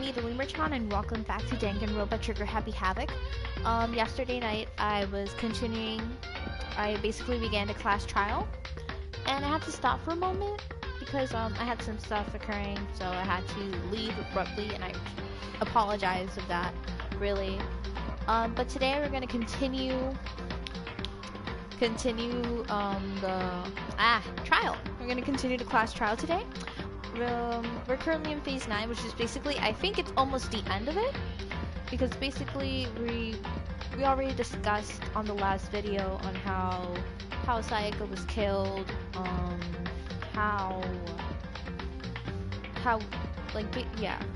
me, the Lemurchan, and welcome back to Danganronpa Trigger Happy Havoc. Yesterday night I was continuing, I basically began a class trial, and I had to stop for a moment because I had some stuff occurring, so I had to leave abruptly, and I apologize of that, really. But today we're going to continue the trial. We're going to continue the class trial today. We're currently in phase 9, which is basically, I think it's almost the end of it, because basically we already discussed on the last video on how Sayaka was killed, how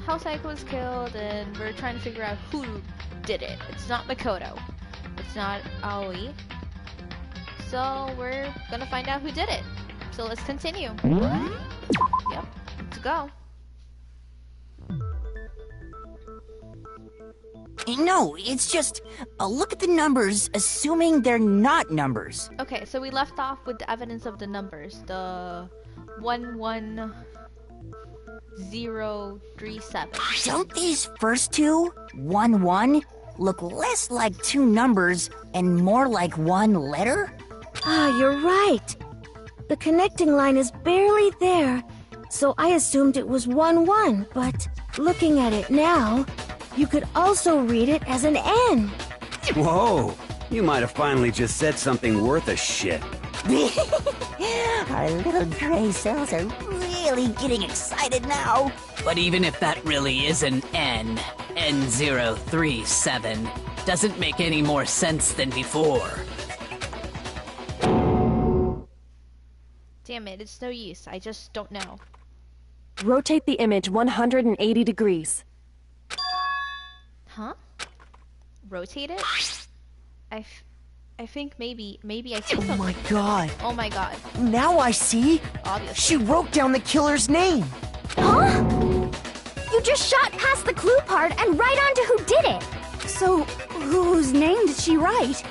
Sayaka was killed, and we're trying to figure out who did it. It's not Makoto, it's not Aoi, so we're gonna find out who did it. So let's continue. Yep. Let's go. No, it's just look at the numbers, assuming they're not numbers. Okay, so we left off with the evidence of the numbers. The 11037. Don't these first two, 1-1, look less like two numbers and more like one letter? Ah, you're right. The connecting line is barely there, so I assumed it was 1-1, but looking at it now, you could also read it as an N. Whoa, you might have finally just said something worth a shit. Our little gray cells are really getting excited now. But even if that really is an N, N037, doesn't make any more sense than before. Damn it, it's no use. I just don't know. Rotate the image 180 degrees. Huh? Rotate it? I think maybe I see something. Oh my god. Oh my god. Now I see. Obviously. She wrote down the killer's name. Huh? You just shot past the clue part and right onto who did it. So, whose name did she write?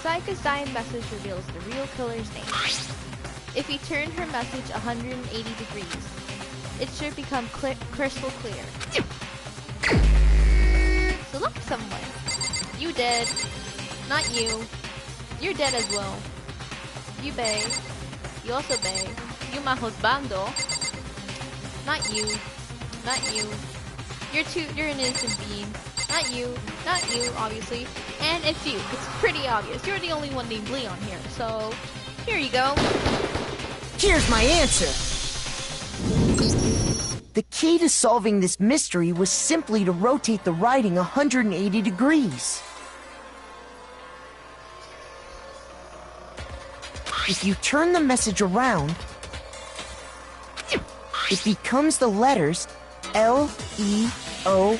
Sayaka's dying message reveals the real killer's name. If we turn her message 180 degrees, it should become crystal clear. So look, someone. You dead. Not you. You're dead as well. You bay. You also bay. You my husbando. Not you. Not you. You're an innocent being. Not you. Not you, obviously. And it's you. It's pretty obvious. You're the only one named Leon here. So, here you go. Here's my answer. The key to solving this mystery was simply to rotate the writing 180 degrees. If you turn the message around, it becomes the letters L-E-O-N.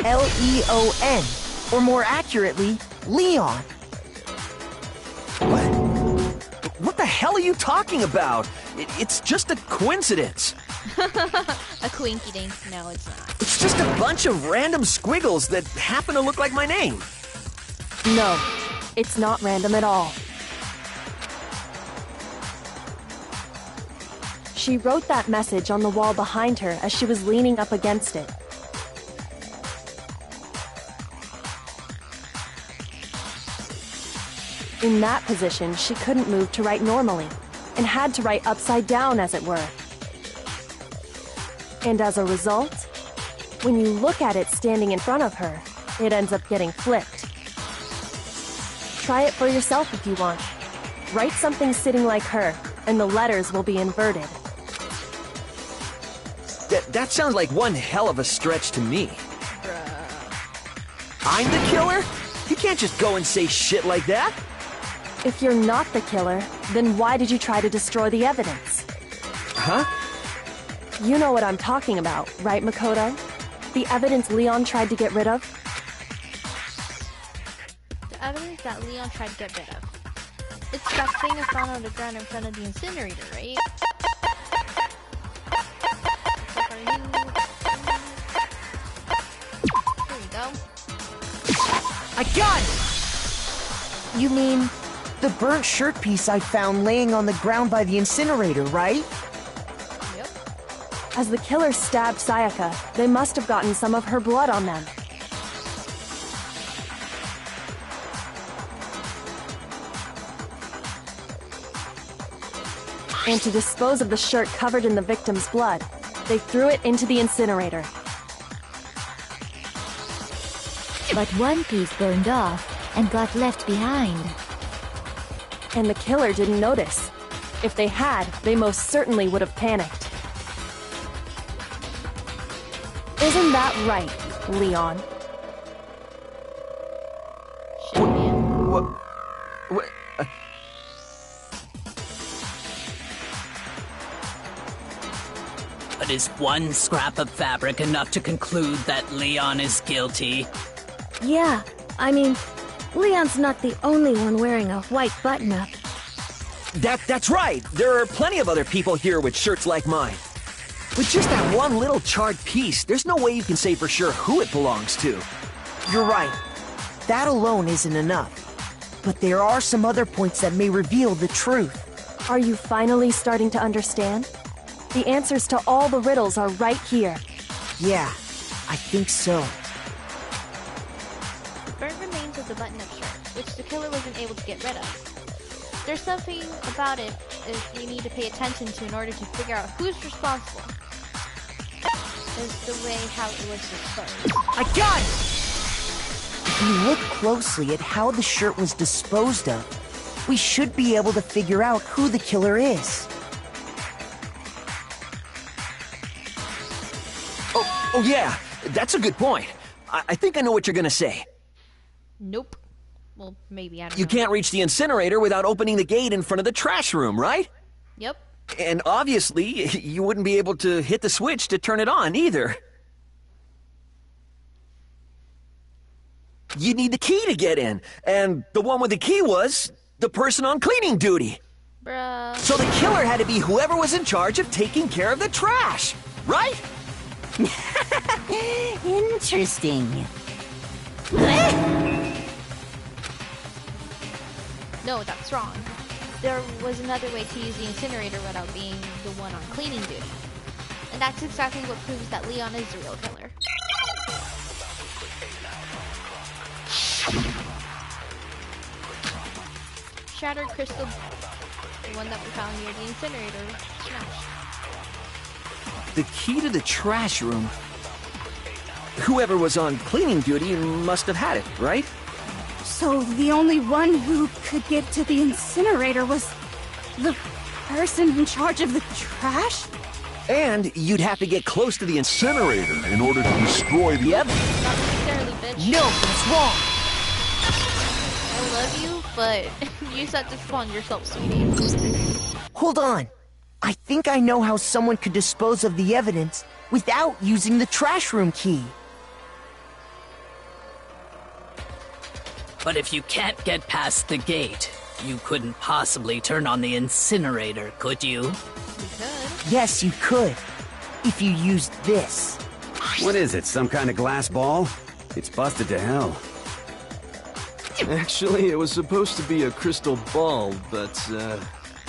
L-E-O-N. Or more accurately, Leon. What the hell are you talking about? It's just a coincidence. A quinky dink. No, it's not. It's just a bunch of random squiggles that happen to look like my name. No, it's not random at all. She wrote that message on the wall behind her as she was leaning up against it. In that position, she couldn't move to write normally, and had to write upside down, as it were. And as a result, when you look at it standing in front of her, it ends up getting flipped. Try it for yourself if you want. Write something sitting like her, and the letters will be inverted. That sounds like one hell of a stretch to me. I'm the killer? You can't just go and say shit like that. If you're not the killer, then why did you try to destroy the evidence? Huh? You know what I'm talking about, right, Makoto? The evidence Leon tried to get rid of? The evidence that Leon tried to get rid of. It's that thing I found on the ground in front of the incinerator, right? Here we go. I got it! You mean the burnt shirt piece I found laying on the ground by the incinerator, right? Yep. As the killer stabbed Sayaka, they must have gotten some of her blood on them. And to dispose of the shirt covered in the victim's blood, they threw it into the incinerator. But one piece burned off and got left behind. And the killer didn't notice. If they had, they most certainly would have panicked. Isn't that right, Leon? Shit, man. What? But is one scrap of fabric enough to conclude that Leon is guilty? Yeah, I mean, Leon's not the only one wearing a white button-up. That's right. There are plenty of other people here with shirts like mine. With just that one little charred piece, there's no way you can say for sure who it belongs to. You're right. That alone isn't enough. But there are some other points that may reveal the truth. Are you finally starting to understand? The answers to all the riddles are right here. Yeah, I think so. The burnt remains of the button-up shirt, which the killer wasn't able to get rid of. There's something about it that we need to pay attention to in order to figure out who's responsible. Is the way how it was disposed. I got it! If we look closely at how the shirt was disposed of, we should be able to figure out who the killer is. Oh yeah, that's a good point. I think I know what you're gonna say. Nope. Well, maybe, I don't know. You can't reach the incinerator without opening the gate in front of the trash room, right? Yep. And obviously, you wouldn't be able to hit the switch to turn it on either. You need the key to get in, and the one with the key was the person on cleaning duty. Bruh. So the killer had to be whoever was in charge of taking care of the trash, right? Interesting. No, that's wrong. There was another way to use the incinerator without being the one on cleaning duty. And that's exactly what proves that Leon is the real killer. Shattered crystal, the one that we found near the incinerator, smashed. The key to the trash room. Whoever was on cleaning duty must have had it, right? So the only one who could get to the incinerator was the person in charge of the trash? And you'd have to get close to the incinerator in order to destroy the evidence. Not necessarily, bitch. No, that's wrong! I love you, but you set this upon yourself, sweetie. Hold on. I think I know how someone could dispose of the evidence without using the trash room key. But if you can't get past the gate, you couldn't possibly turn on the incinerator, could you? We could. Yes, you could. If you used this. What is it, some kind of glass ball? It's busted to hell. Actually, it was supposed to be a crystal ball, but,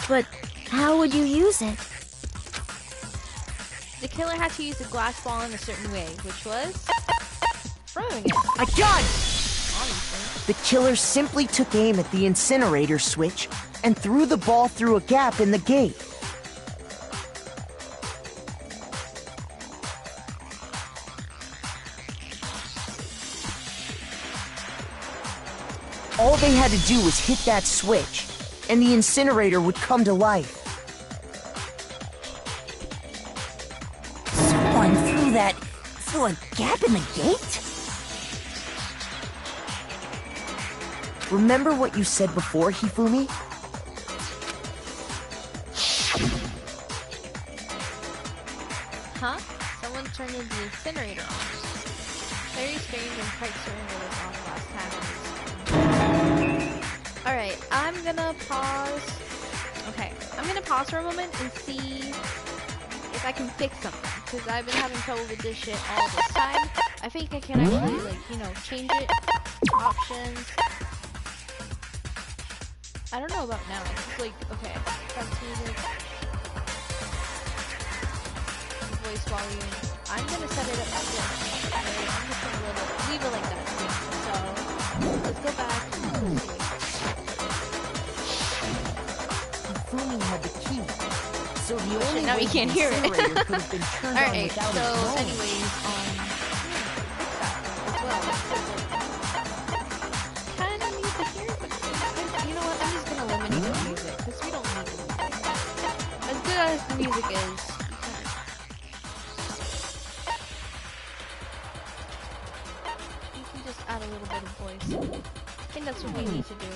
But how would you use it? The killer had to use the glass ball in a certain way, which was throwing it. I got it! Obviously. The killer simply took aim at the incinerator switch and threw the ball through a gap in the gate. All they had to do was hit that switch, and the incinerator would come to life. Someone threw a gap in the gate? Remember what you said before, Hifumi? Huh? Someone turned the incinerator on. Very strange and quite certain it was off last time. Alright, I'm gonna pause. Okay, I'm gonna pause for a moment and see if I can fix something. Because I've been having trouble with this shit all this time. I think I can actually, like, you know, change it. Options. I don't know about now. It's like, okay. That's music. voice volume. I'm gonna set it up like this. Right? I'm just gonna leave it like that. So let's go back. Fumi had the key. So the only now way you can't hear it. incinerator could have been turned on Alright, without so us knowing. anyways, fix that as well. Kinda need to hear it, but you know what? I'm just gonna eliminate the music because we don't need the music. As good as the music is, you can just add a little bit of voice. I think that's what we need to do.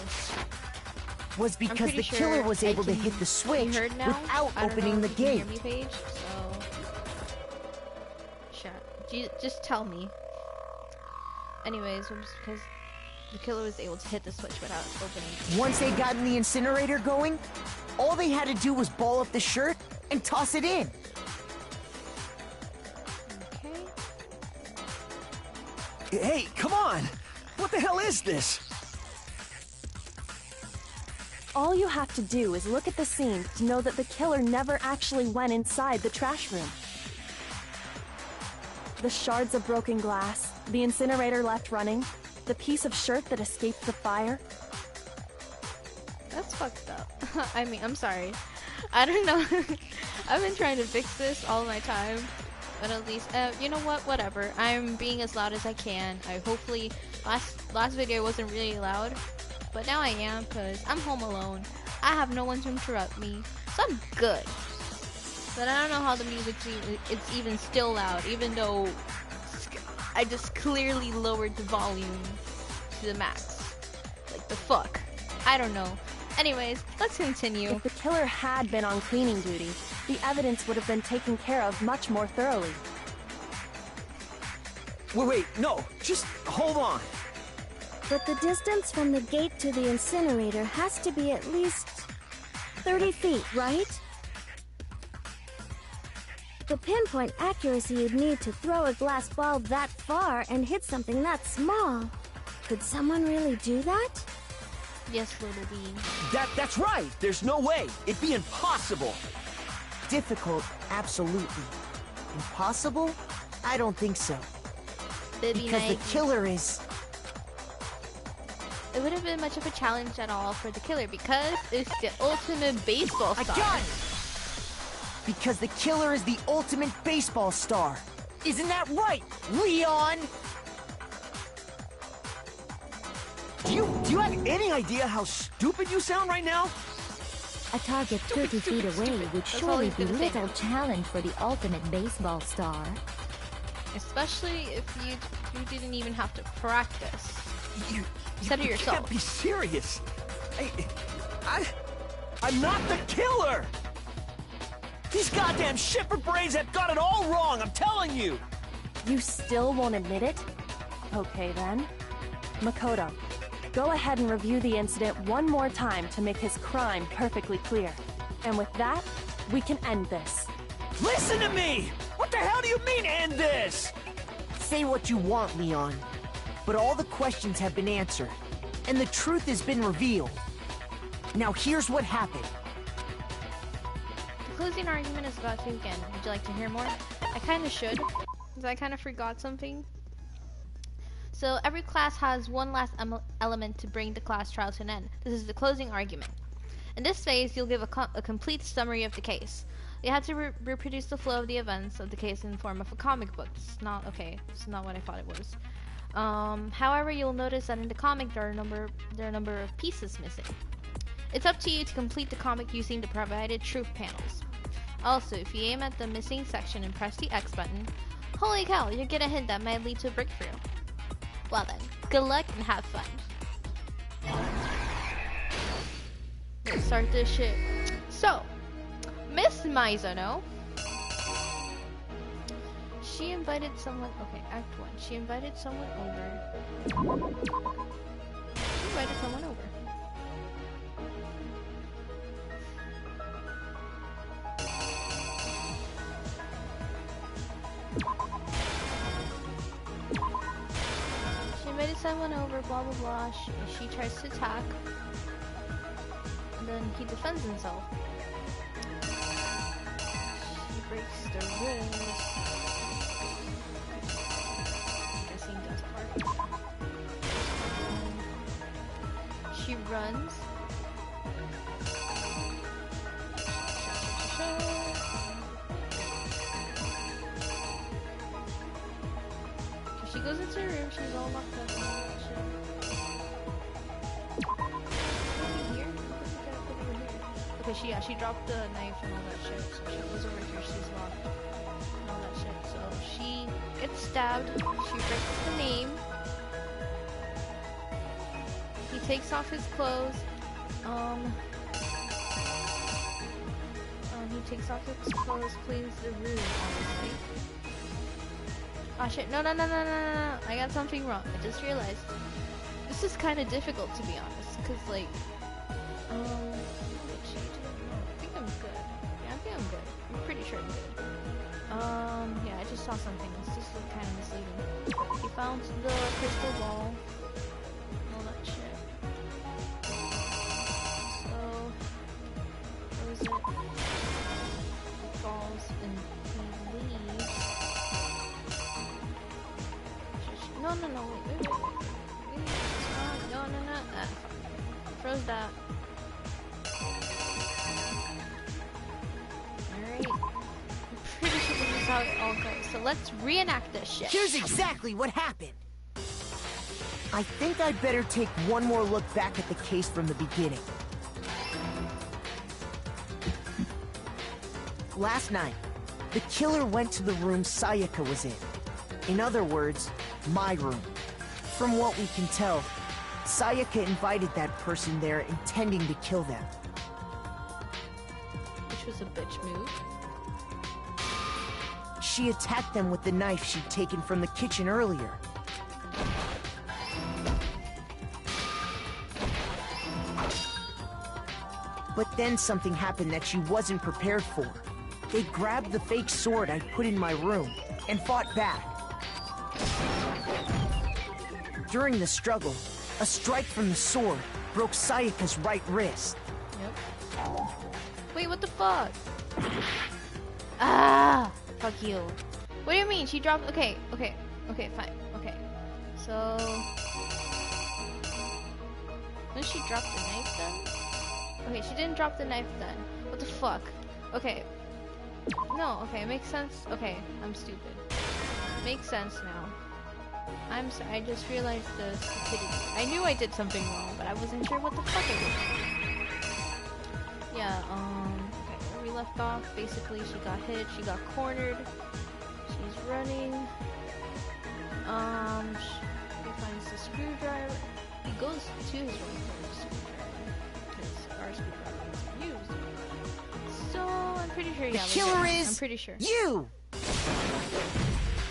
Was because the killer was able to hit the switch without opening the gate. Hear me, Paige, so just tell me. Anyways, it was because the killer was able to hit the switch without opening. Once they got in the incinerator going, all they had to do was ball up the shirt and toss it in. Okay. Hey, come on! What the hell is this? All you have to do is look at the scene to know that the killer never actually went inside the trash room. The shards of broken glass, the incinerator left running, the piece of shirt that escaped the fire. That's fucked up. I mean, I'm sorry. I don't know. I've been trying to fix this all my time. But at least, you know what? Whatever. I'm being as loud as I can. Hopefully, last video wasn't really loud. But now I am, because I'm home alone. I have no one to interrupt me. So I'm good. But I don't know how the music's it's even still loud, even though I just clearly lowered the volume to the max. Like the fuck. I don't know. Anyways, let's continue. If the killer had been on cleaning duty, the evidence would have been taken care of much more thoroughly. Wait, no. Just hold on. But the distance from the gate to the incinerator has to be at least 30 feet, right? The pinpoint accuracy you'd need to throw a glass ball that far and hit something that small. Could someone really do that? Yes, Little Bean. That's right. There's no way. It'd be impossible. Difficult, absolutely. Impossible? I don't think so. Because the killer is... It wouldn't have been much of a challenge at all for the killer because it's the ultimate baseball star. I got it! Because the killer is the ultimate baseball star. Isn't that right, Leon? Do you have any idea how stupid you sound right now? A target 30 feet away would surely be little challenge for the ultimate baseball star. Especially if you didn't even have to practice. You yourself. can't be serious. I'm not the killer. These goddamn shipper brains have got it all wrong. I'm telling you. You still won't admit it? Okay then. Makoto, go ahead and review the incident one more time to make his crime perfectly clear. And with that, we can end this. Listen to me! What the hell do you mean, end this? Say what you want, Leon. But all the questions have been answered, and the truth has been revealed. Now here's what happened. The closing argument is about to begin. Would you like to hear more? I kinda should, because I kinda forgot something. So every class has one last element to bring the class trial to an end. This is the closing argument. In this phase, you'll give a complete summary of the case. You have to reproduce the flow of the events of the case in the form of a comic book. It's not what I thought it was. However, you'll notice that in the comic there are a number of pieces missing. It's up to you to complete the comic using the provided truth panels. Also, if you aim at the missing section and press the X button, holy cow, you'll get a hint that might lead to a breakthrough. Well then, good luck and have fun. Let's start this shit. So, Miss Mizuno, she invited someone. Okay, Act 1. She invited someone over. She invited someone over. Blah blah blah. She tries to attack, and then he defends himself. She breaks the rules. Guessing that's part. She runs. She goes into her room, she's all locked up and all that shit. Here? Okay, she dropped the knife and all that shit, so she goes over here, she's locked and all that shit. So she gets stabbed, she writes the name. He takes off his clothes. He takes off his clothes, cleans the room, obviously. Oh shit, no. I got something wrong. I just realized. This is kind of difficult, to be honest, because, like, what did she do? I think I'm good. Yeah, I think I'm good. I'm pretty sure I'm good. Yeah, I just saw something. This is kind of misleading. He found the crystal ball. All that shit. So, where is it? He falls and he leaves. No, wait. No. Froze that. Alright. I'm pretty sure this is how it all goes. So let's reenact this shit. Here's exactly what happened. I think I'd better take one more look back at the case from the beginning. Last night, the killer went to the room Sayaka was in. In other words, my room. From what we can tell, Sayaka invited that person there intending to kill them. Which was a bitch move. She attacked them with the knife she'd taken from the kitchen earlier. But then something happened that she wasn't prepared for. They grabbed the fake sword I put in my room and fought back. During the struggle, a strike from the sword broke Sayaka's right wrist. Yep. Wait, what the fuck? Ah! Fuck you. What do you mean? She dropped... Okay, fine. Okay. So... Didn't she drop the knife then? Okay, she didn't drop the knife then. What the fuck? Okay. No, okay, makes sense. Okay, I'm stupid. Makes sense now. I'm sorry, I just realized the stupidity. I knew I did something wrong, but I wasn't sure what the fuck I did. Yeah, okay, where we left off, basically she got hit, she got cornered, she's running, he finds the screwdriver, he goes to his room for the screwdriver, because our screwdriver isn't used. So, I'm pretty sure, yeah, the killer is I'm pretty sure. You!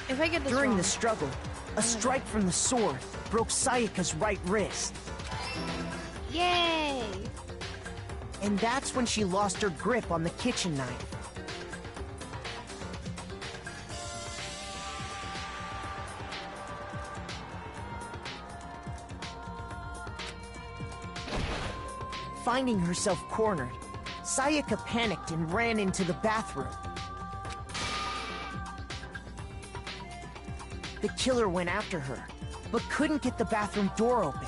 If I get this During wrong, the struggle, a strike from the sword broke Sayaka's right wrist. Yay! And that's when she lost her grip on the kitchen knife. Finding herself cornered, Sayaka panicked and ran into the bathroom. The killer went after her, but couldn't get the bathroom door open.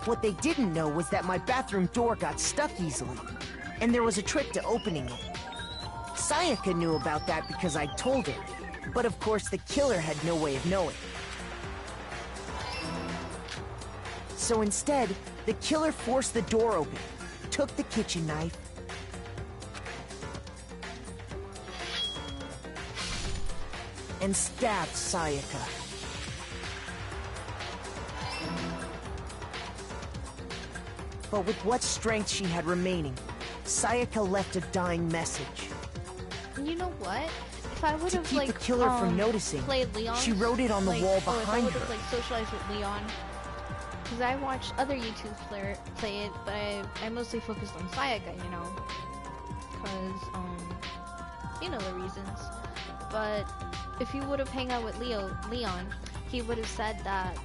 What they didn't know was that my bathroom door got stuck easily, and there was a trick to opening it. Sayaka knew about that because I told her, but of course the killer had no way of knowing. So instead, the killer forced the door open, took the kitchen knife, and stabbed Sayaka. But with what strength she had remaining, Sayaka left a dying message. You know what? If I would have keep the killer from noticing, played Leon, she wrote it on the wall if I behind would her. have socialized with Leon, because I watched other YouTube play it, but I mostly focused on Sayaka, you know, because you know the reasons. But if he would have hung out with Leon, he would have said that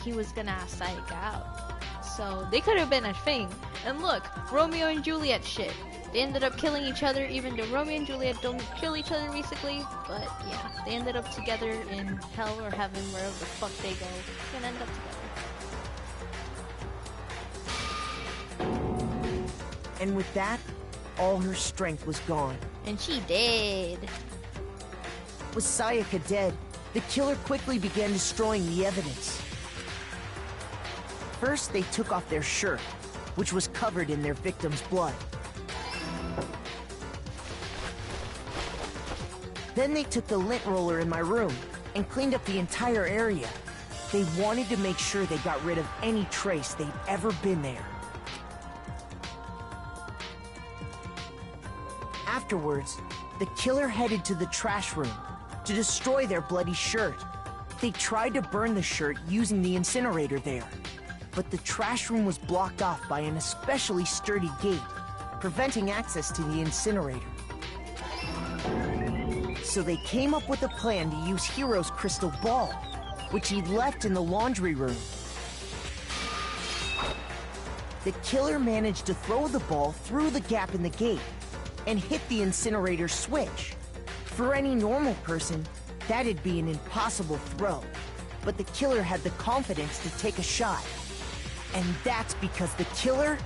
he was gonna ask Sayaka out. So they could have been a thing. And look, Romeo and Juliet shit. They ended up killing each other, even though Romeo and Juliet don't kill each other basically. But yeah, they ended up together in hell or heaven, wherever the fuck they go. They're gonna end up together. And with that, all her strength was gone. And she dead. With Sayaka dead, the killer quickly began destroying the evidence. First, they took off their shirt, which was covered in their victim's blood. Then they took the lint roller in my room and cleaned up the entire area. They wanted to make sure they got rid of any trace they'd ever been there. Afterwards, the killer headed to the trash room to destroy their bloody shirt. They tried to burn the shirt using the incinerator there, but the trash room was blocked off by an especially sturdy gate, preventing access to the incinerator. So they came up with a plan to use Hiro's crystal ball, which he'd left in the laundry room. The killer managed to throw the ball through the gap in the gate and hit the incinerator switch. For any normal person, that'd be an impossible throw, but the killer had the confidence to take a shot. And that's because the killer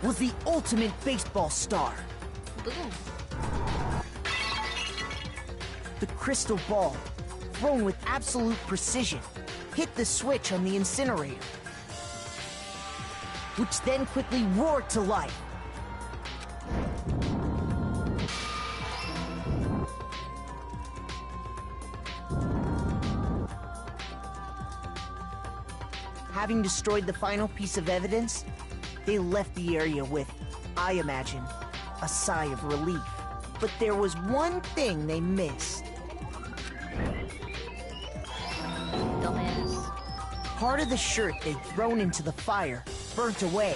was the ultimate baseball star. Boom. The crystal ball, thrown with absolute precision, hit the switch on the incinerator, which then quickly roared to life. Having destroyed the final piece of evidence, they left the area with, I imagine, a sigh of relief. But there was one thing they missed. Dumbass. Part of the shirt they'd thrown into the fire burnt away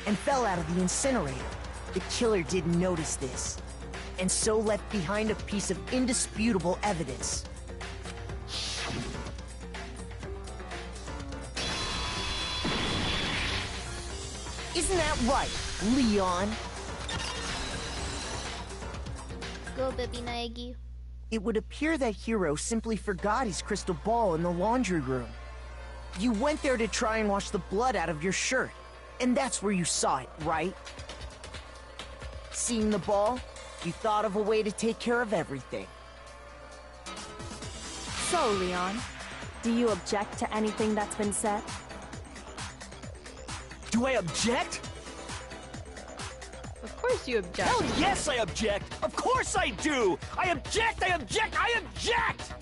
and fell out of the incinerator. The killer didn't notice this, and so left behind a piece of indisputable evidence. Isn't that right, Leon? Go, baby Naegi. It would appear that Hiro simply forgot his crystal ball in the laundry room. You went there to try and wash the blood out of your shirt, and that's where you saw it, right? Seeing the ball, you thought of a way to take care of everything. So, Leon, do you object to anything that's been said? Do I object? Of course you object. Hell yes, I object! Of course I do! I object! I object! I object!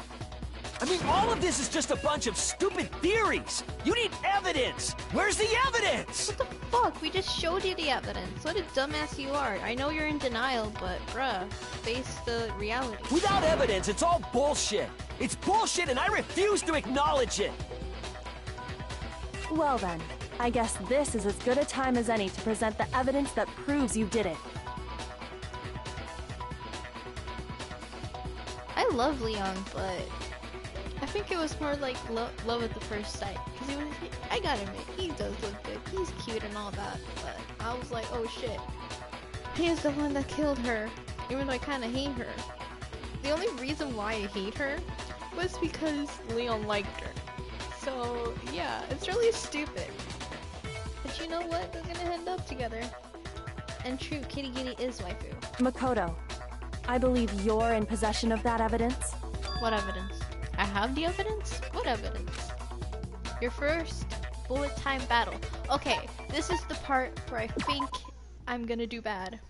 I mean, all of this is just a bunch of stupid theories! You need evidence! Where's the evidence? What the fuck? We just showed you the evidence. What a dumbass you are. I know you're in denial, but bruh, face the reality. Without evidence, it's all bullshit! It's bullshit and I refuse to acknowledge it! Well then, I guess this is as good a time as any to present the evidence that proves you did it. I love Leon, but I think it was more like love at the first sight. Cause I gotta admit, he does look good. He's cute and all that, but I was like, oh shit. He is the one that killed her, even though I kinda hate her. The only reason why I hate her was because Leon liked her. So yeah, it's really stupid. But you know what? They're gonna end up together. And true, Kitty Kitty is waifu. Makoto, I believe you're in possession of that evidence. What evidence? I have the evidence? What evidence? Your first bullet time battle. Okay, this is the part where I think I'm gonna do bad.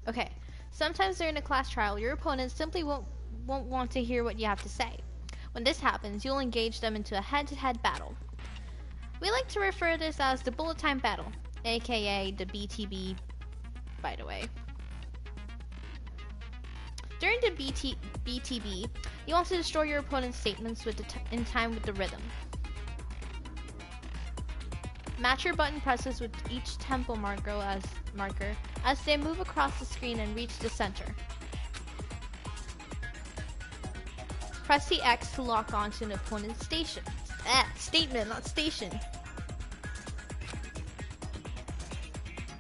Okay, sometimes during a class trial, your opponents simply won't want to hear what you have to say. When this happens, you'll engage them into a head-to-head battle. We like to refer to this as the bullet time battle, aka the BTB, by the way. During the BTB, you want to destroy your opponent's statements with in time with the rhythm. Match your button presses with each tempo marker as they move across the screen and reach the center. Press the X to lock onto an opponent's station. Statement, not station.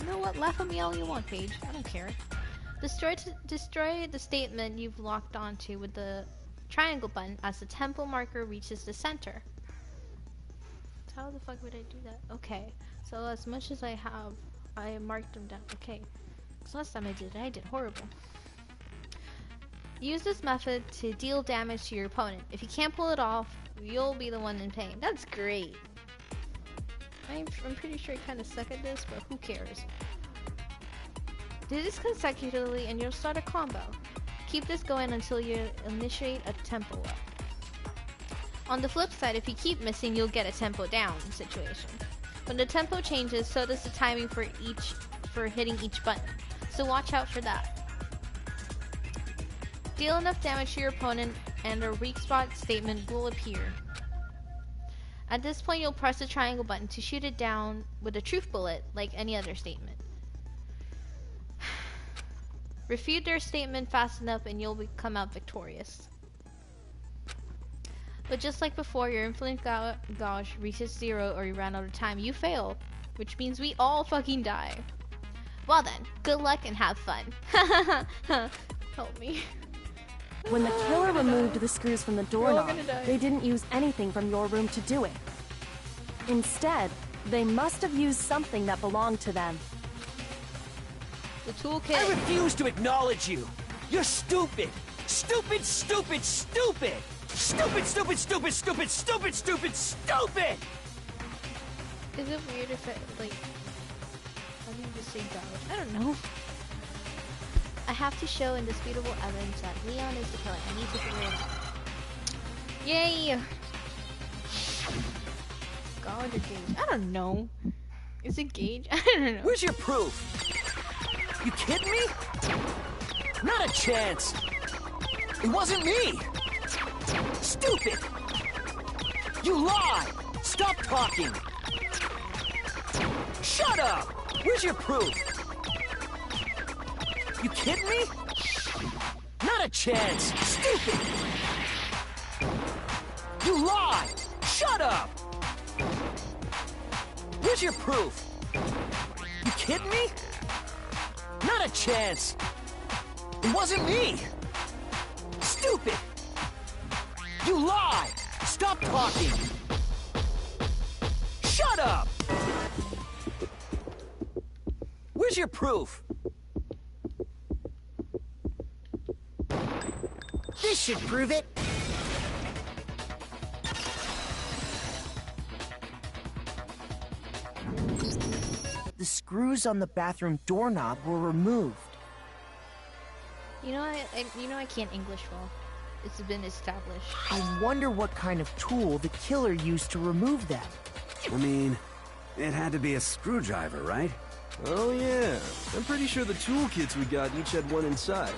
You know what? Laugh at me all you want, Paige. I don't care. Destroy the statement you've locked onto with the triangle button as the tempo marker reaches the center. How the fuck would I do that? Okay, so as much as I have, I marked them down. Okay, because last time I did horrible. Use this method to deal damage to your opponent. If you can't pull it off, you'll be the one in pain. That's great. I'm pretty sure I kind of suck at this, but who cares? Do this consecutively and you'll start a combo. Keep this going until you initiate a tempo up. On the flip side, if you keep missing, you'll get a tempo down situation. When the tempo changes, so does the timing for hitting each button. So watch out for that. Deal enough damage to your opponent and a weak spot statement will appear. At this point, you'll press the triangle button to shoot it down with a truth bullet like any other statement. Refute their statement fast enough and you'll come out victorious. But just like before, your infinite gauge reaches 0 or you ran out of time, you fail, which means we all fucking die. Well then, good luck and have fun. Help me. When the killer removed the screws from the doorknob, they didn't use anything from your room to do it. Instead, they must have used something that belonged to them. The toolkit. I refuse to acknowledge you. You're stupid. Stupid, stupid, stupid. Stupid, stupid, stupid, stupid, stupid, stupid, stupid! Is it weird if it, like... How do you just say gouge? I don't know. I have to show indisputable evidence that Leon is the killer. I need to figure it out. Yay! Gouge or gauge? I don't know. Is it gauge? I don't know. Where's your proof? You kidding me? Not a chance. It wasn't me. Stupid! You lie! Stop talking! Shut up! Where's your proof? You kidding me? Not a chance! Stupid! You lie! Shut up! Where's your proof? You kidding me? Not a chance! It wasn't me! Stupid! You lie! Stop talking! Shut up! Where's your proof? This should prove it. The screws on the bathroom doorknob were removed. You know I can't English well. It's been established. I wonder what kind of tool the killer used to remove them. I mean, it had to be a screwdriver, right? Oh yeah, I'm pretty sure the toolkits we got each had one inside.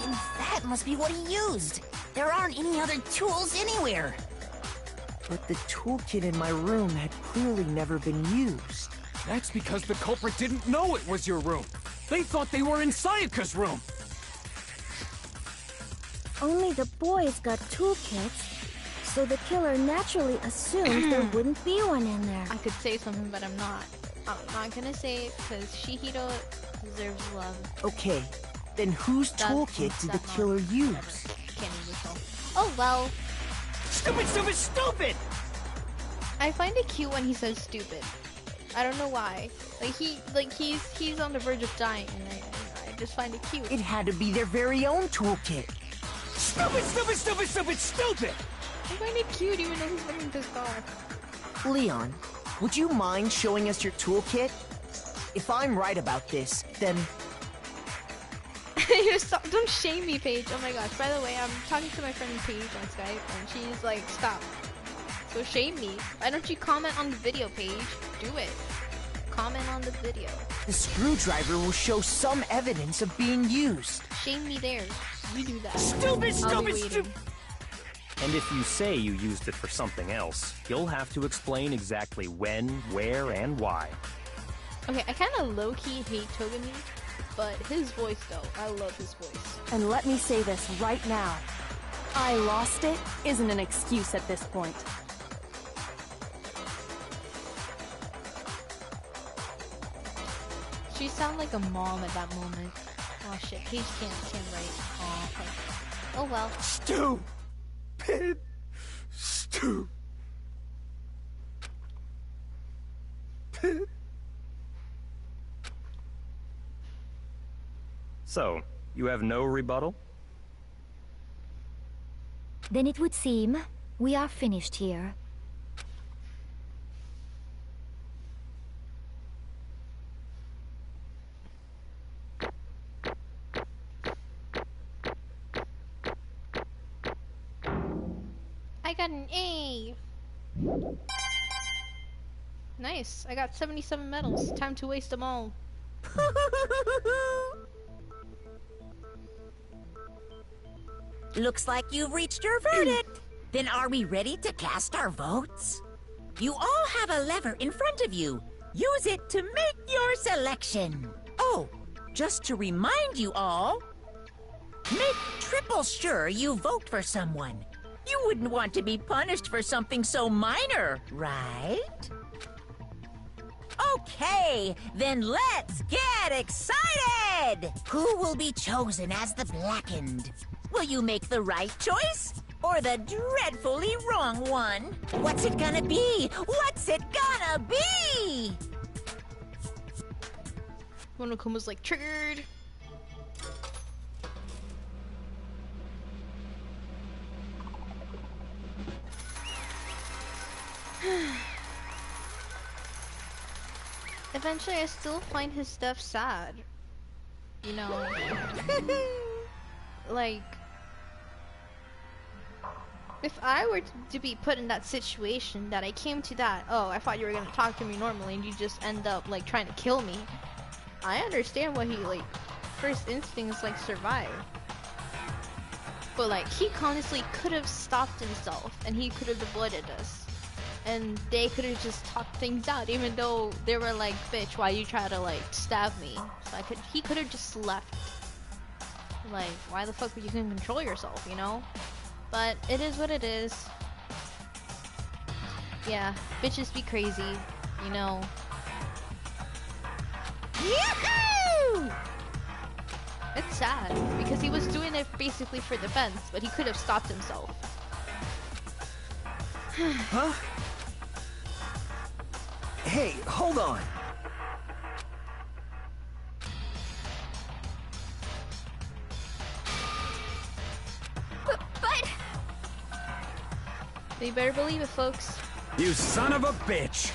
And that must be what he used. There aren't any other tools anywhere. But the toolkit in my room had clearly never been used. That's because the culprit didn't know it was your room. They thought they were in Sayaka's room. Only the boys got toolkits, so the killer naturally assumed there wouldn't be one in there. I could say something, but I'm not. I'm not gonna say it because Shihiro deserves love. Okay, then whose toolkit did the killer use? Can't even tell. Oh well. Stupid, stupid, stupid! I find it cute when he says stupid. I don't know why. He's on the verge of dying, and I just find it cute. It had to be their very own toolkit. Stupid, stupid, stupid, stupid, stupid! I find it cute even though he's fucking pissed off. Leon, would you mind showing us your toolkit? If I'm right about this, then... Stop, don't shame me, Paige. Oh my gosh. By the way, I'm talking to my friend Paige on Skype, and she's like, stop. So shame me. Why don't you comment on the video, Paige? Do it. Comment on the video. The screwdriver will show some evidence of being used. Shame me there. You do that. Stupid, stupid, stupid! And if you say you used it for something else, you'll have to explain exactly when, where, and why. Okay, I kind of low-key hate Togami, but his voice though, I love his voice. And let me say this right now. I lost it isn't an excuse at this point. She sounded like a mom at that moment. Oh shit, Paige can't write. Oh, okay. Oh well. Stupid. So, you have no rebuttal? Then it would seem we are finished here. I got an A! Nice, I got 77 medals. Time to waste them all. Looks like you've reached your verdict. Then are we ready to cast our votes? You all have a lever in front of you. Use it to make your selection. Oh, just to remind you all, make triple sure you vote for someone. You wouldn't want to be punished for something so minor, right? Okay, then let's get excited! Who will be chosen as the Blackened? Will you make the right choice? Or the dreadfully wrong one? What's it gonna be? What's it gonna be? Monokoma's like, triggered! Eventually, I still find his stuff sad. You know? Like, if I were to be put in that situation that I came to that, oh, I thought you were gonna talk to me normally and you just end up, like, trying to kill me. I understand what he, like, first instinct is, like, survive. But, like, he honestly could have stopped himself and he could have avoided us. And they could have just talked things out, even though they were like, bitch, why you try to, like, stab me? So he could have just left. Like, why the fuck would you can control yourself, you know? But it is what it is. Yeah, bitches be crazy, you know. Yahoo! It's sad, because he was doing it basically for defense, but he could have stopped himself. Huh? Hey, hold on. But... You better believe it, folks. You son of a bitch!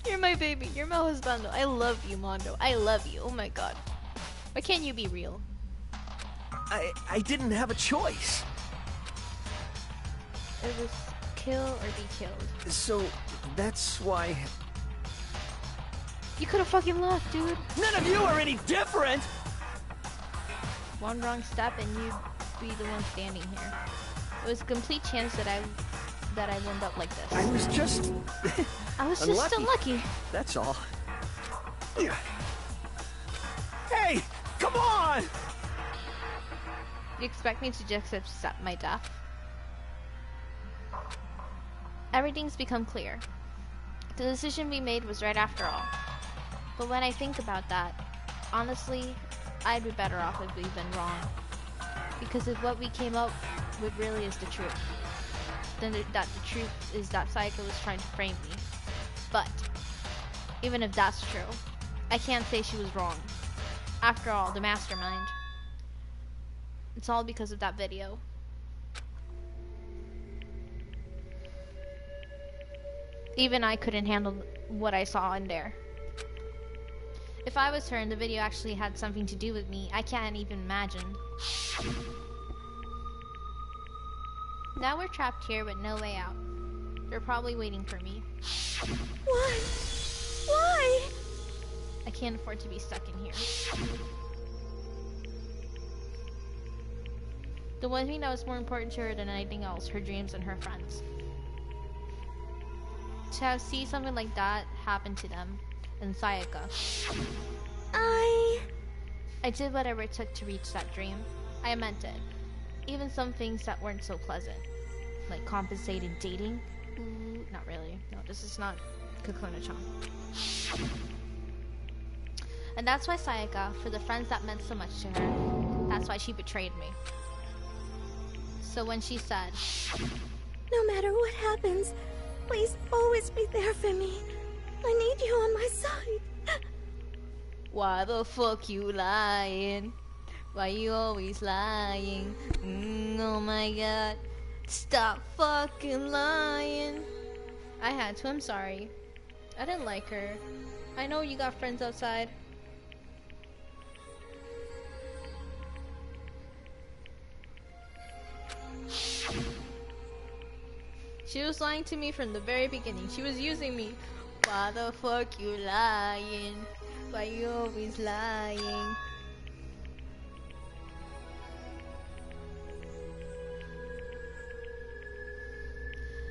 You're my baby. You're my husbando. I love you, Mondo. I love you. Oh my god. Why can't you be real? I didn't have a choice. It was kill or be killed. So, that's why... You could have fucking left, dude. None of you are any different! One wrong step and you'd be the one standing here. It was a complete chance that I'd end up like this. I was just... I was just unlucky. That's all. Hey! Come on! You expect me to just accept my death? Everything's become clear. The decision we made was right after all. But when I think about that, honestly, I'd be better off if we've been wrong. Because if what we came up with really is the truth, then that the truth is that Sayaka was trying to frame me. But, even if that's true, I can't say she was wrong. After all, the mastermind. It's all because of that video. Even I couldn't handle what I saw in there. If I was her and the video actually had something to do with me, I can't even imagine. Now we're trapped here with no way out. They're probably waiting for me. Why? Why? I can't afford to be stuck in here. The one thing that was more important to her than anything else, her dreams and her friends. To see something like that happen to them, and Sayaka. I did whatever it took to reach that dream. I meant it. Even some things that weren't so pleasant. Like compensated dating. Ooh, not really. No, this is not Kokona-chan. And that's why Sayaka, for the friends that meant so much to her, that's why she betrayed me. So when she said, No matter what happens, please always be there for me. I need you on my side. why the fuck you lying? Why you always lying? Oh my god. Stop fucking lying. I had to, I'm sorry. I didn't like her. I know you got friends outside. She was lying to me from the very beginning. She was using me. Why the fuck you lying? Why you always lying?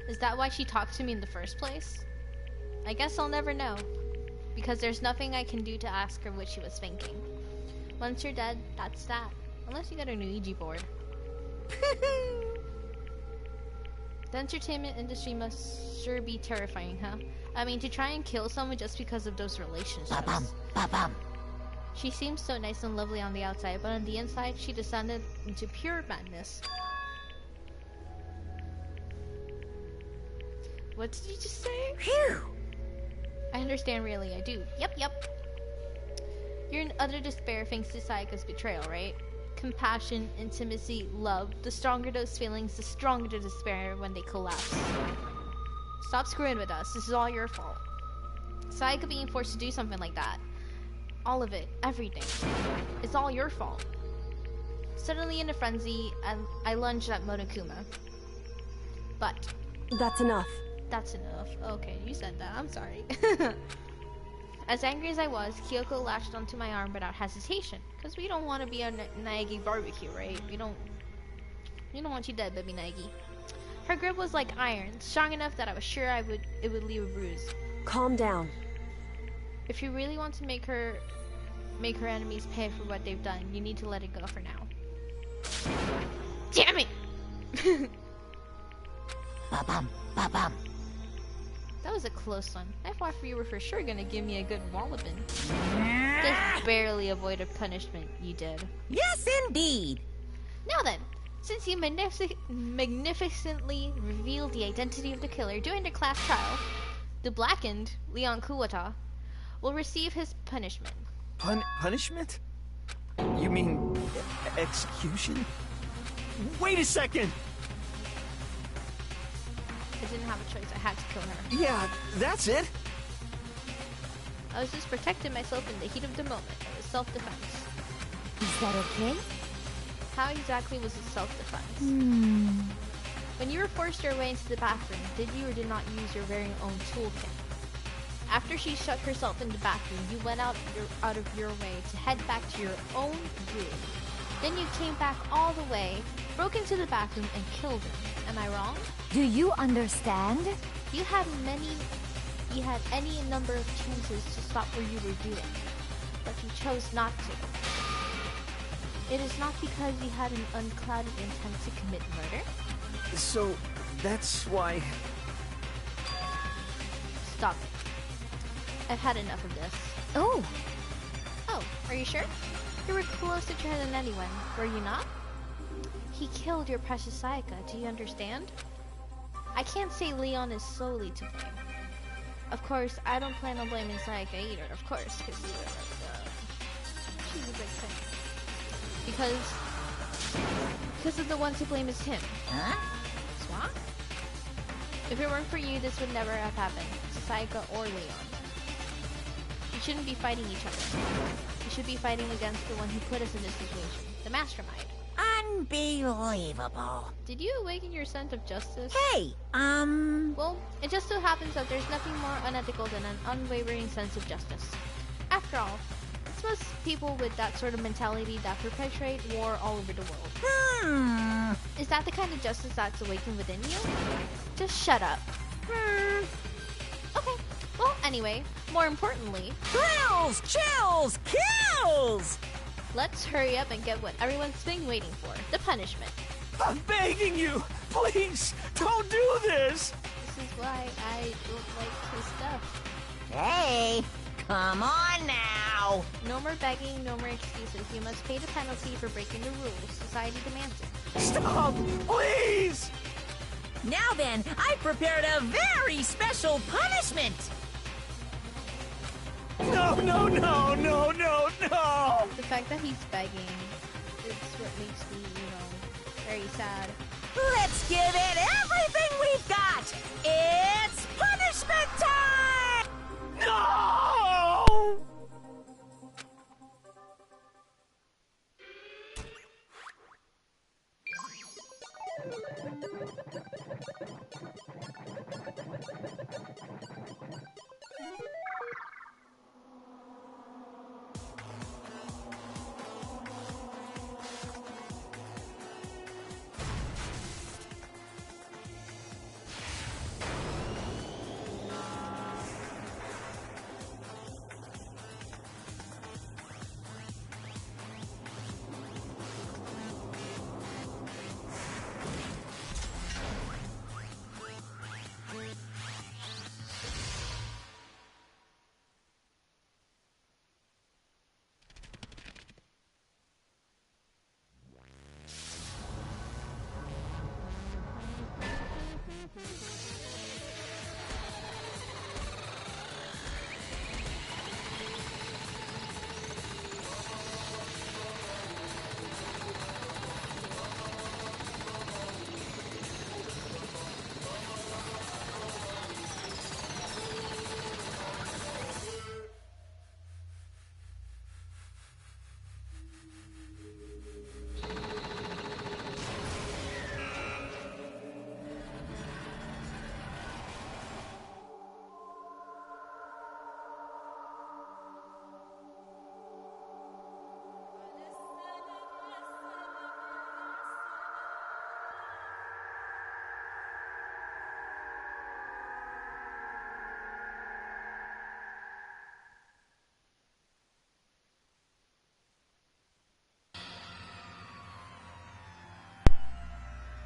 Is that why she talked to me in the first place? I guess I'll never know. Because there's nothing I can do to ask her what she was thinking. Once you're dead, that's that. Unless you get a new Ouija board. The entertainment industry must sure be terrifying, huh? I mean, to try and kill someone just because of those relationships. Ba-bum. She seems so nice and lovely on the outside, but on the inside, she descended into pure madness. What did you just say? Phew! I understand, really, I do. Yep. You're in utter despair thanks to Sayaka's betrayal, right? Compassion, intimacy, love. The stronger those feelings, the stronger the despair when they collapse. Stop screwing with us. This is all your fault. Sayaka being forced to do something like that. All of it. Everything. It's all your fault. Suddenly in a frenzy, I lunged at Monokuma. But... That's enough. That's enough. Okay, you said that. I'm sorry. As angry as I was, Kyoko latched onto my arm without hesitation. Because we don't want to be a Naegi barbecue, right? We don't want you dead, baby Naegi. Her grip was like iron, strong enough that I was sure it would leave a bruise. Calm down. If you really want to make her enemies pay for what they've done, you need to let it go for now. Damn it! Ba-bum. That was a close one. I thought you were for sure gonna give me a good walloping. Just barely avoided punishment, you did. Yes, indeed. Now then, since you magnificently revealed the identity of the killer during the class trial, the blackened Leon Kuwata will receive his punishment. Punishment? You mean execution? Wait a second! I didn't have a choice. I had to kill her. Yeah, that's it. I was just protecting myself in the heat of the moment. It was self-defense. Is that okay? How exactly was it self-defense? When you were forced your way into the bathroom, did you or did not use your very own toolkit? After she shut herself in the bathroom, you went out of your way to head back to your own room. Then you came back all the way, broke into the bathroom, and killed her. Am I wrong? Do you understand? You had any number of chances to stop what you were doing, but you chose not to. It is not because you had an unclouded intent to commit murder? So, that's why... Stop it. I've had enough of this. Oh, Are you sure? You were closer to her than anyone, were you not? He killed your precious Sayaka, do you understand? I can't say Leon is solely to blame. Of course, I don't plan on blaming Sayaka either, of course, because she's a big thing. Because of the one to blame is him. Huh? What? If it weren't for you, this would never have happened. Sayaka or Leon. You shouldn't be fighting each other. You should be fighting against the one who put us in this situation. The mastermind. Unbelievable. Did you awaken your sense of justice? Hey, Well, it just so happens that there's nothing more unethical than an unwavering sense of justice. After all, it's most people with that sort of mentality that perpetuate war all over the world. Is that the kind of justice that's awakened within you? Just shut up. Okay. Well, anyway, more importantly... Thrills, chills, kills! Let's hurry up and get what everyone's been waiting for. The punishment. I'm begging you! Please! Don't do this! This is why I don't like his stuff. Hey, come on now. No more begging, no more excuses. You must pay the penalty for breaking the rules. Society demands it. Stop! Please! Now then, I prepared a very special punishment. No, no, no, no, no, no! The fact that he's begging is what makes me, very sad. Let's give it everything we've got. It's punishment time! No!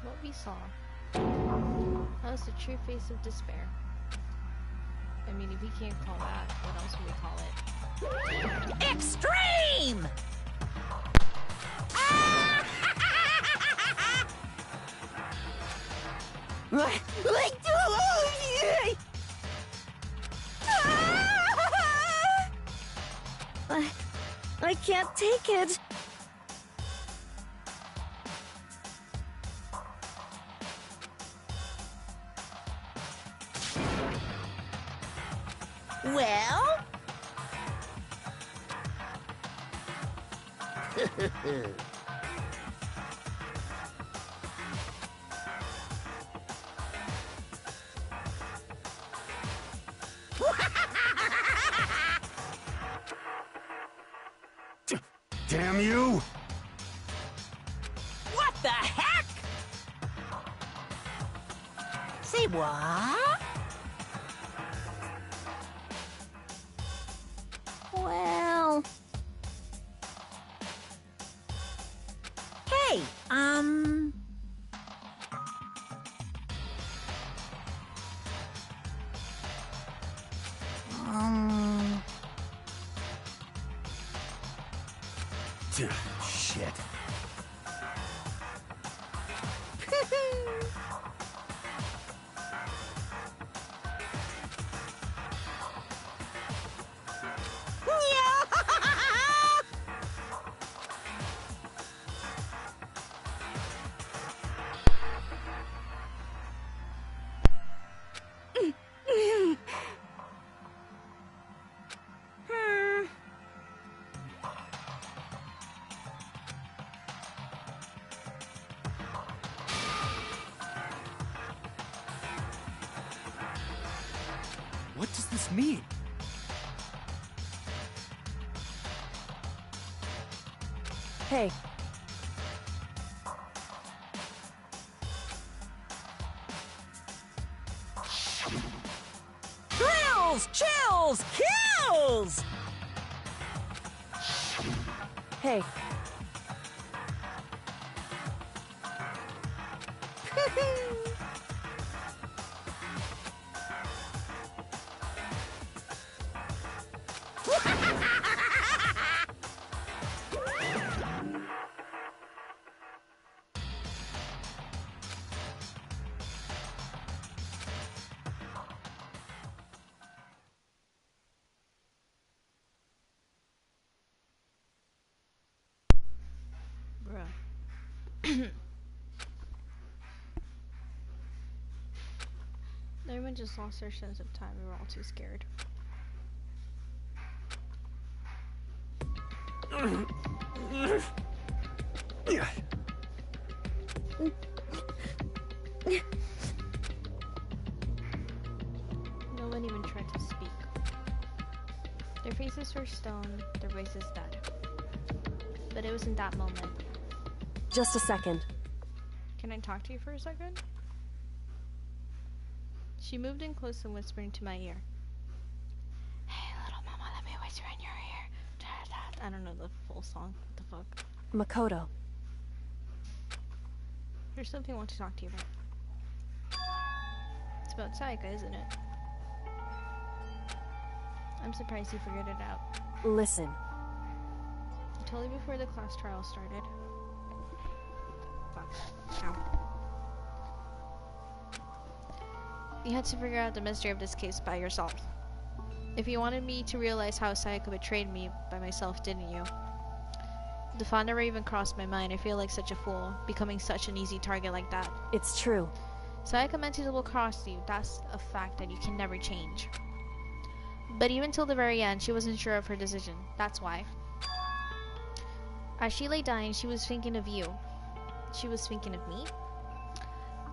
What we saw. That was the true face of despair. I mean, if we can't call that, what else would we call it? Extreme! I can't take it. Well? Damn you! What the heck? Say what? Well... Hey, Shit. What does this mean? Hey, thrills, chills, kills! hey, even just lost our sense of time. We were all too scared. No one even tried to speak. Their faces were stone, their voices dead. But it was in that moment. Just a second. Can I talk to you for a second? She moved in close and whispered into my ear. Hey, little mama, let me whisper in your ear. I don't know the full song. What the fuck? Makoto. There's something I want to talk to you about. It's about Sayaka, isn't it? I'm surprised you figured it out. Listen. I told you before the class trial started. Fuck. Ow. You had to figure out the mystery of this case by yourself. If you wanted me to realize how Sayaka betrayed me by myself, didn't you? The thought never even crossed my mind. I feel like such a fool, becoming such an easy target like that. It's true. Sayaka meant to double cross you. That's a fact that you can never change. But even till the very end, she wasn't sure of her decision. That's why. As she lay dying, she was thinking of you. She was thinking of me?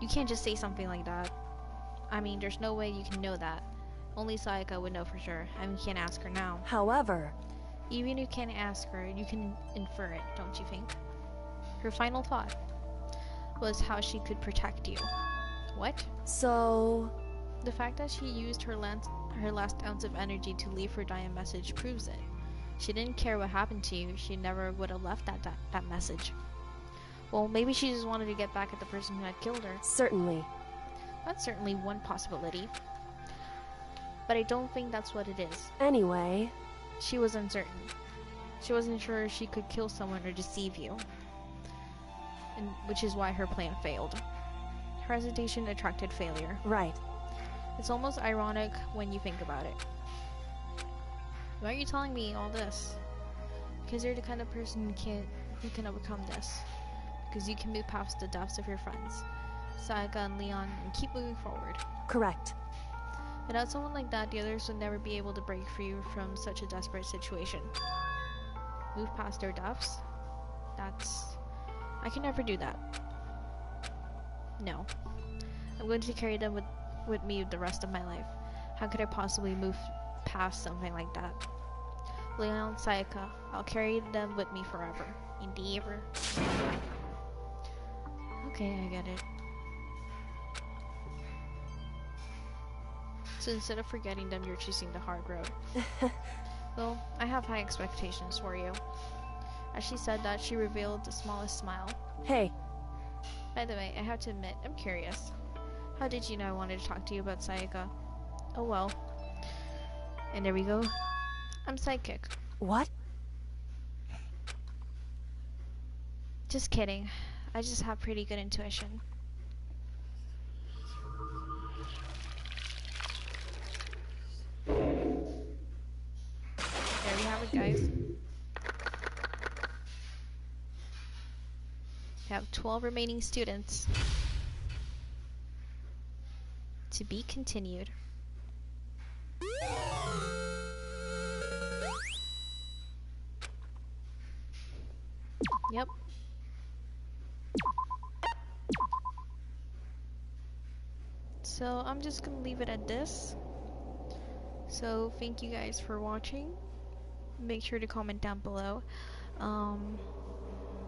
You can't just say something like that. I mean, there's no way you can know that. Only Sayaka would know for sure, and we can't ask her now. However... Even if you can't ask her, you can infer it, don't you think? Her final thought was how she could protect you. What? So... The fact that she used her last ounce of energy to leave her dying message proves it. She didn't care what happened to you. She never would have left that message. Well, maybe she just wanted to get back at the person who had killed her. Certainly. That's certainly one possibility. But I don't think that's what it is. Anyway... She was uncertain. She wasn't sure she could kill someone or deceive you. And which is why her plan failed. Her hesitation attracted failure. Right. It's almost ironic when you think about it. Why are you telling me all this? Because you're the kind of person who can overcome this. Because you can move past the deaths of your friends, Sayaka and Leon, and keep moving forward. Correct. Without someone like that, the others would never be able to break free from such a desperate situation. Move past their deaths? I can never do that. No. I'm going to carry them with me the rest of my life. How could I possibly move past something like that? Leon, Sayaka, I'll carry them with me forever. Endeavor. Okay, I get it. So instead of forgetting them, you're choosing the hard road. Well, I have high expectations for you. As she said that, she revealed the smallest smile. Hey. By the way, I have to admit, I'm curious. How did you know I wanted to talk to you about Sayaka? Oh well. And there we go. I'm psychic. What? Just kidding. I just have pretty good intuition. There we have it, guys. We have 12 remaining students. To be continued. Yep. So I'm just gonna leave it at this. So thank you guys for watching. Make sure to comment down below.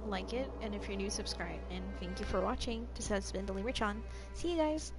Like it, and if you're new, subscribe. And thank you for watching. This has been the Lemur-chan. See you guys.